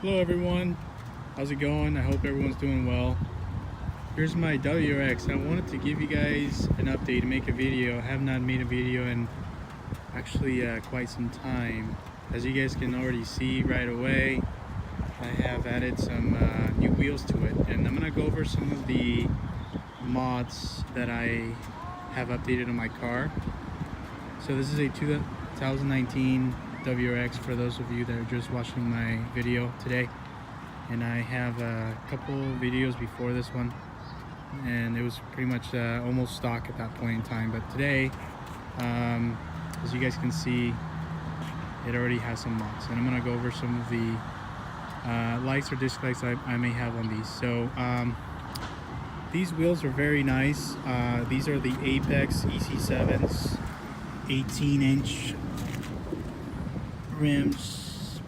Hello everyone, how's it going? I hope everyone's doing well. Here's my WRX. I wanted to give you guys an update and make a video. I have not made a video in actually quite some time. As you guys can already see right away, I have added some new wheels to it, and I'm gonna go over some of the mods that I have updated on my car. So this is a 2019 WRX for those of you that are just watching my video today, and I have a couple videos before this one, and it was pretty much almost stock at that point in time. But today, as you guys can see, it already has some mods, and I'm gonna go over some of the lights or disc lights I may have on these. So these wheels are very nice. These are the Apex EC7s, 18-inch rims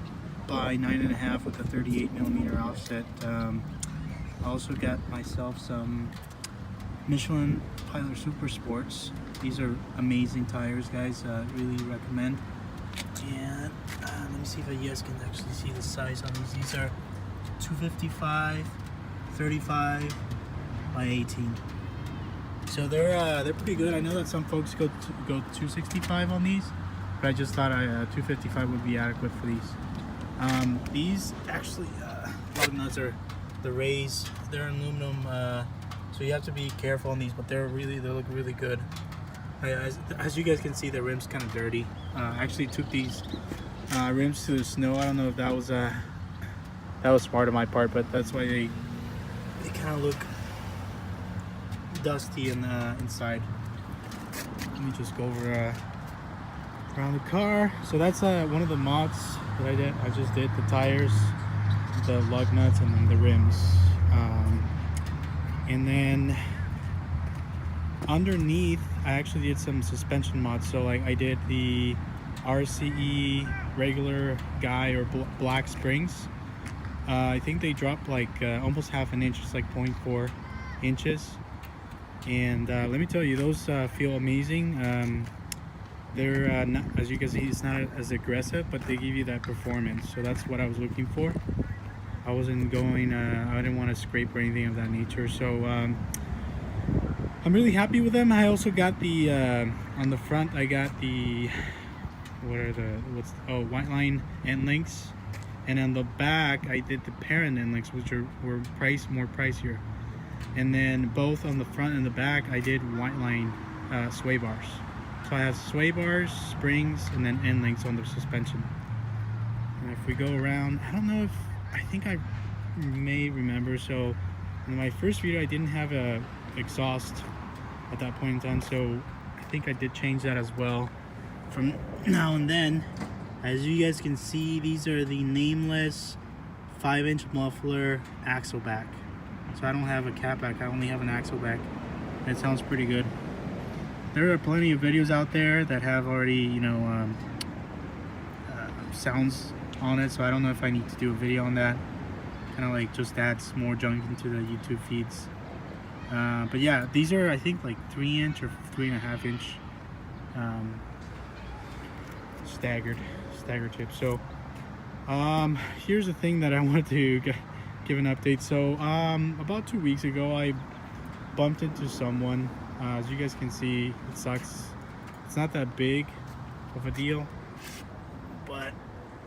by 9.5 with a 38mm offset. I also got myself some Michelin Pilot Super Sports. These are amazing tires, guys. Really recommend. And let me see if you guys can actually see the size on these. These are 255, 35 by 18. So they're pretty good. I know that some folks go 265 on these, but I just thought 255 would be adequate for these. These actually lug nuts are the rays. They're aluminum, so you have to be careful on these, but they look really good. As you guys can see, the rim's kind of dirty. I actually took these rims to the snow. I don't know if that was smart on my part, but that's why they kind of look dusty in inside. Let me just go over around the car. So that's one of the mods that I just did the tires, the lug nuts, and then the rims. And then underneath, I actually did some suspension mods. So like I did the RCE regular guy or black springs. I think they dropped like almost half an inch. It's like 0.4 inches. And let me tell you, those feel amazing. They're not, as you can see, it's not as aggressive, but they give you that performance. So that's what I was looking for. I wasn't going, I didn't want to scrape or anything of that nature. So I'm really happy with them. I also got the on the front, I got the white line end links, and on the back I did the parent end links, which were more pricier. And then both on the front and the back, I did white line sway bars. So I have sway bars, springs, and then end links on the suspension. And if we go around, I think I may remember. So in my first video, I didn't have a exhaust at that point in time. So I think I did change that as well. From now and then, as you guys can see, these are the nameless 5-inch muffler axle back. So I don't have a cat back, I only have an axle back. It sounds pretty good. There are plenty of videos out there that have already, sounds on it, so I don't know if I need to do a video on that. Kind of like just adds more junk into the YouTube feeds. But yeah, these are, I think, like 3-inch or 3.5 inch staggered tips. So here's the thing that I wanted to give an update. So about 2 weeks ago, I bumped into someone. As you guys can see, it sucks. It's not that big of a deal, but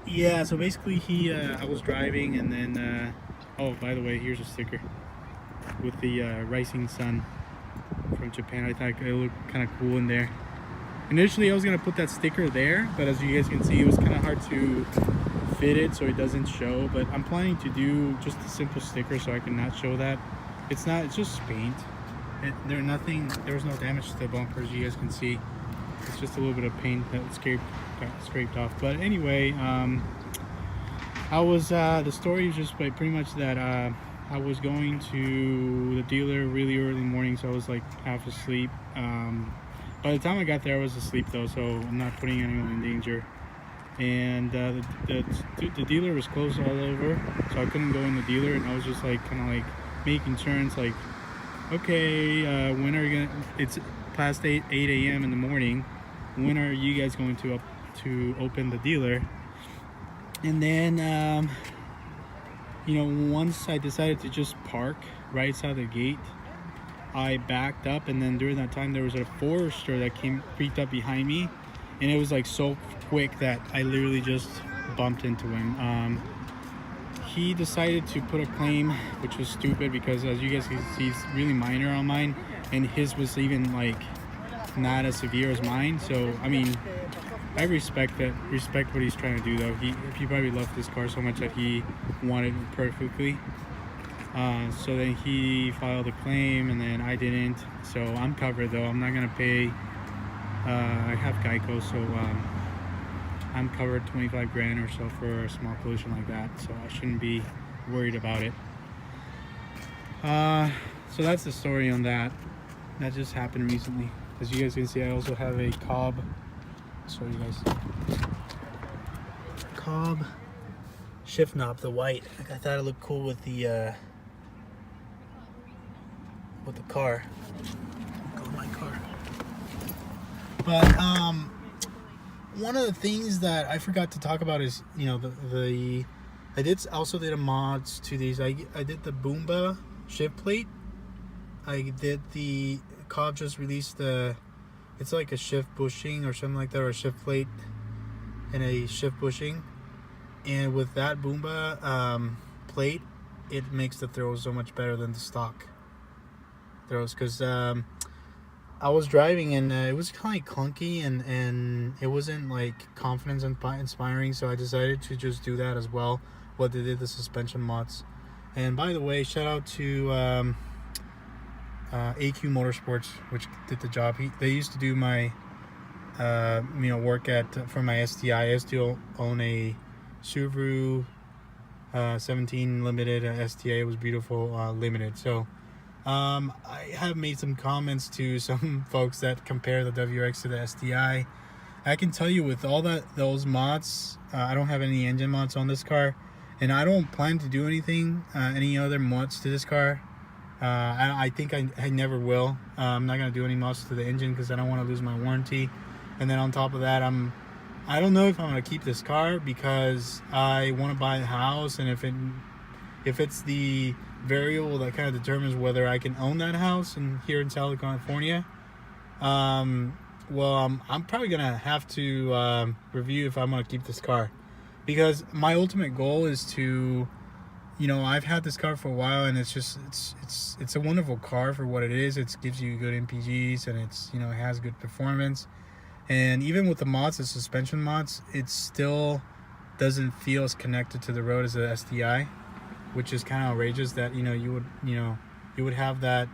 yeah. So basically, I was driving, and then oh, by the way, here's a sticker with the rising sun from Japan. I thought it looked kind of cool in there. Initially, I was gonna put that sticker there, but as you guys can see, it was kind of hard to fit it so it doesn't show. But I'm planning to do just a simple sticker so I can not show that. It's just paint. There was no damage to the bumpers. You guys can see it's just a little bit of paint that got scraped off. But anyway, I was the story is just like pretty much that I was going to the dealer really early in the morning, so I was like half asleep. By the time I got there, I was asleep though, so I'm not putting anyone in danger. And the dealer was closed all over, so I couldn't go in the dealer, and I was just like kind of like making turns, like, okay, when are you gonna, it's past 8 a.m. in the morning, when are you guys going to open the dealer? And then you know, once I decided to just park right outside the gate, I backed up, and then during that time there was a forester that creeped up behind me, and it was like so quick that I literally just bumped into him. He decided to put a claim, which was stupid because, as you guys can see, it's really minor on mine, and his was even like not as severe as mine. So I mean, I respect what he's trying to do, though. He probably loved this car so much that he wanted it perfectly. So then he filed a claim, and then I didn't. So I'm covered, though. I'm not gonna pay. I have Geico, so I'm covered 25 grand or so for a small collision like that. So I shouldn't be worried about it. So that's the story on that. That just happened recently. As you guys can see, I also have a Cobb. Show you guys. Cobb shift knob, the white. I thought it looked cool with the car. Go my car. But one of the things that I forgot to talk about is, you know, I also did a mods to these. I did the Boomba shift plate. I did the Cobb just released the, it's like a shift bushing or something like that, or a shift plate and a shift bushing. And with that Boomba plate, it makes the throws so much better than the stock throws. Because I was driving and it was kind of clunky and it wasn't like confidence inspiring. So I decided to just do that as well. What they did, the suspension mods. And by the way, shout out to AQ Motorsports, which did the job. They used to do my work for my STI. I still own a Subaru 17 limited STA. It was beautiful, limited. So I have made some comments to some folks that compare the WRX to the STI. I can tell you, with all those mods, I don't have any engine mods on this car, and I don't plan to do any other mods to this car. I think I never will. I'm not gonna do any mods to the engine because I don't want to lose my warranty. And then on top of that, I don't know if I'm gonna keep this car because I want to buy a house, and if it's the variable that kind of determines whether I can own that house here in Southern California, I'm probably gonna have to review if I'm gonna keep this car, because my ultimate goal is to, you know, I've had this car for a while, and it's a wonderful car for what it is. It gives you good MPGs, and it's, you know, it has good performance. And even with the mods, the suspension mods, it still doesn't feel as connected to the road as the STI, which is kind of outrageous that, you know, you would have that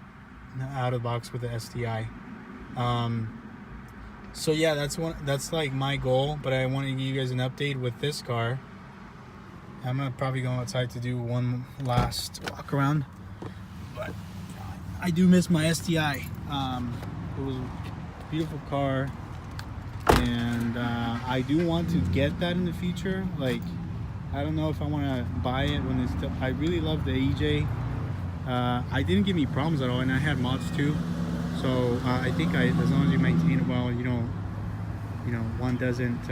out of the box with the STI. So yeah, that's like my goal. But I want to give you guys an update with this car. I'm gonna probably go outside to do one last walk around, but I do miss my STI. It was a beautiful car, and I do want to get that in the future. Like, I don't know if I want to buy it when it's still. I really love the EJ. I didn't give me problems at all, and I had mods too. So I think as long as you maintain it well, you know, one doesn't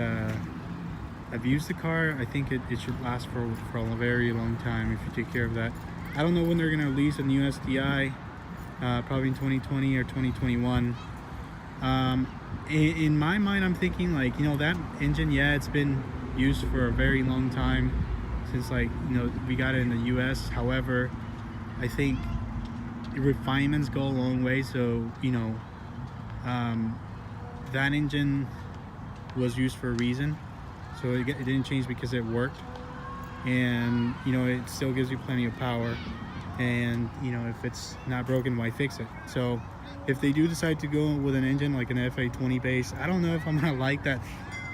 abuse the car, I think it should last for a very long time if you take care of that. I don't know when they're gonna release a new STI, probably in 2020 or 2021. In my mind, I'm thinking, like, you know, that engine, yeah, it's been used for a very long time, since, like, you know, we got it in the US. However, I think refinements go a long way. So, you know, that engine was used for a reason. So it didn't change because it worked, and, you know, it still gives you plenty of power. And, you know, if it's not broken, why fix it? So if they do decide to go with an engine like an FA20 base, I don't know if I'm gonna like that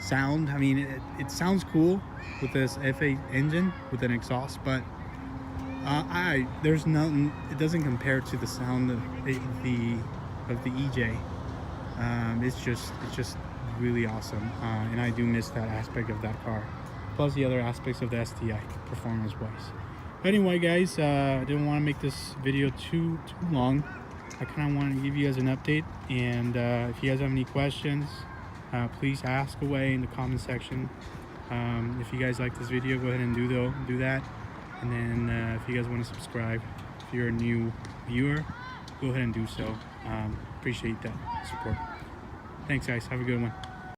sound. I mean, it sounds cool with this FA engine with an exhaust, but there's nothing. It doesn't compare to the sound of the EJ. It's just really awesome, and I do miss that aspect of that car, plus the other aspects of the STI performance wise. Anyway, guys, I didn't want to make this video too long. I kind of wanted to give you guys an update, and if you guys have any questions, please ask away in the comment section. If you guys like this video, go ahead and do that. And then if you guys want to subscribe, if you're a new viewer, go ahead and do so. Appreciate that support. Thanks guys, have a good one.